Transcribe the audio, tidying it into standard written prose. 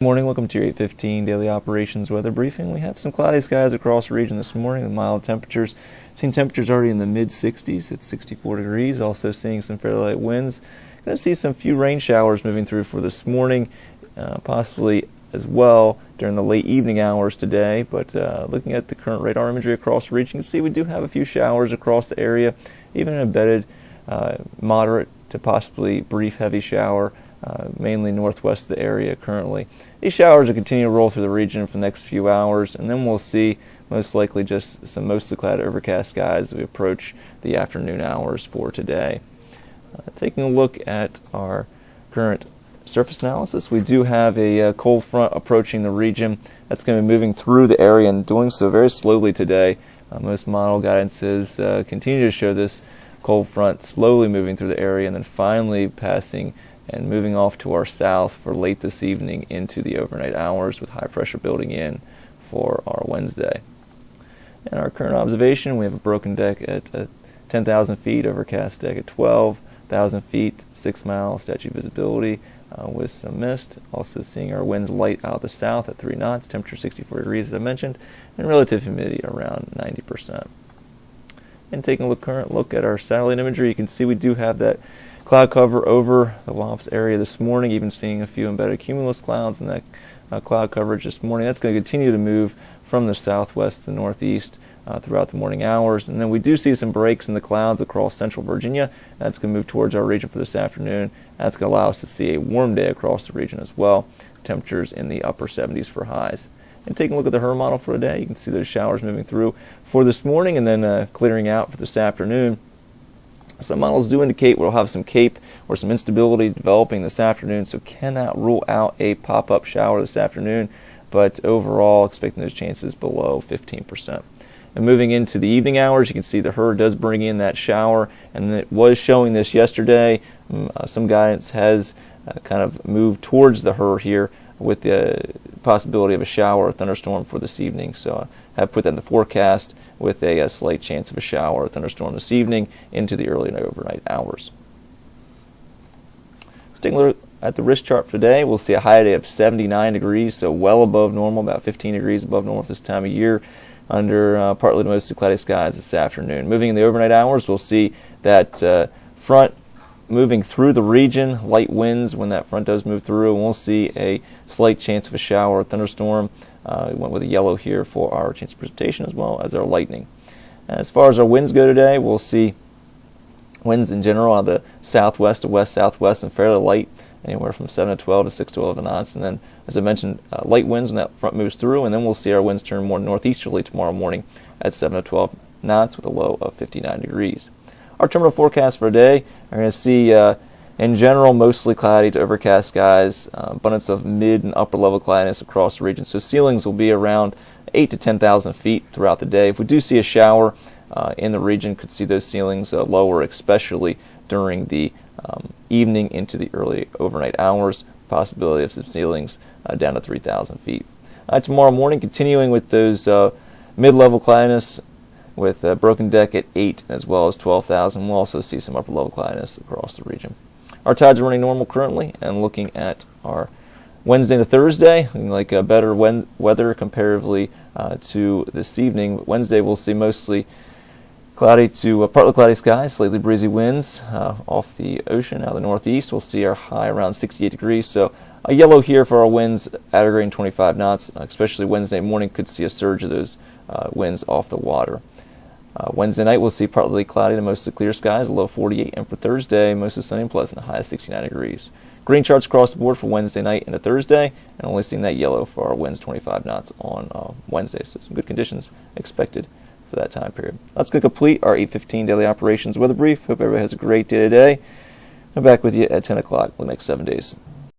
Good morning, welcome to your 8:15 daily operations weather briefing. We have some cloudy skies across the region this morning with mild temperatures. Seeing temperatures already in the mid-60s at 64 degrees. Also seeing some fairly light winds. Going to see some few rain showers moving through for this morning, possibly as well during the late evening hours today. But looking at the current radar imagery across the region, you can see we do have a few showers across the area, even an embedded moderate to possibly brief heavy shower. Mainly northwest of the area currently. These showers will continue to roll through the region for the next few hours, and then we'll see most likely just some mostly cloud overcast skies as we approach the afternoon hours for today. Taking a look at our current surface analysis, we do have a cold front approaching the region. That's going to be moving through the area and doing so very slowly today. Most model guidances continue to show this cold front slowly moving through the area and then finally passing and moving off to our south for late this evening into the overnight hours with high pressure building in for our Wednesday. In our current observation, we have a broken deck at 10,000 feet, overcast deck at 12,000 feet, 6 mile statute visibility with some mist. Also seeing our winds light out of the south at 3 knots, temperature 64 degrees as I mentioned, and relative humidity around 90%. And taking a current look at our satellite imagery, you can see we do have that cloud cover over the Wallops area this morning, even seeing a few embedded cumulus clouds in that cloud coverage this morning. That's going to continue to move from the southwest to northeast throughout the morning hours. And then we do see some breaks in the clouds across central Virginia. That's going to move towards our region for this afternoon. That's going to allow us to see a warm day across the region as well. Temperatures in the upper 70s for highs. And taking a look at the HRRR model for today, you can see those showers moving through for this morning and then clearing out for this afternoon. Some models do indicate we'll have some CAPE or some instability developing this afternoon, so cannot rule out a pop-up shower this afternoon, but overall expecting those chances below 15%. And moving into the evening hours, you can see the HRRR does bring in that shower, and it was showing this yesterday. Some guidance has kind of moved towards the HRRR here with the possibility of a shower or thunderstorm for this evening. So I have put that in the forecast with a slight chance of a shower or thunderstorm this evening into the early and overnight hours. Let's take a look at the risk chart for today. We'll see a high today of 79 degrees, so well above normal, about 15 degrees above normal at this time of year, under partly to mostly cloudy skies this afternoon. Moving in the overnight hours, we'll see that front moving through the region, light winds when that front does move through, and we'll see a slight chance of a shower or thunderstorm. We went with a yellow here for our chance of precipitation as well as our lightning. As far as our winds go today, we'll see winds in general out of the southwest to west-southwest and fairly light, anywhere from 7 to 12 to 6 to 11 knots. And then, as I mentioned, light winds when that front moves through, and then we'll see our winds turn more northeasterly tomorrow morning at 7 to 12 knots with a low of 59 degrees. Our terminal forecast for today, we're going to see, in general, mostly cloudy to overcast skies, abundance of mid and upper level cloudiness across the region. So ceilings will be around 8 to 10,000 feet throughout the day. If we do see a shower in the region, could see those ceilings lower, especially during the evening into the early overnight hours. Possibility of some ceilings down to 3,000 feet. Tomorrow morning, continuing with those mid-level cloudiness, with a broken deck at 8 as well as 12,000. We'll also see some upper level cloudiness across the region. Our tides are running normal currently, and looking at our Wednesday to Thursday, looking like better weather comparatively to this evening. Wednesday we'll see mostly cloudy to partly cloudy skies, slightly breezy winds off the ocean out of the northeast. We'll see our high around 68 degrees. So a yellow here for our winds aggregating 25 knots, especially Wednesday morning could see a surge of those winds off the water. Wednesday night we'll see partly cloudy to mostly clear skies, a low of 48, and for Thursday mostly sunny and pleasant, a high of 69 degrees. Green charts across the board for Wednesday night into Thursday, and only seeing that yellow for our winds 25 knots on Wednesday. So some good conditions expected for that time period. That's going to complete our 8:15 daily operations weather brief. Hope everybody has a great day today. I'm back with you at 10 o'clock for the next 7 days.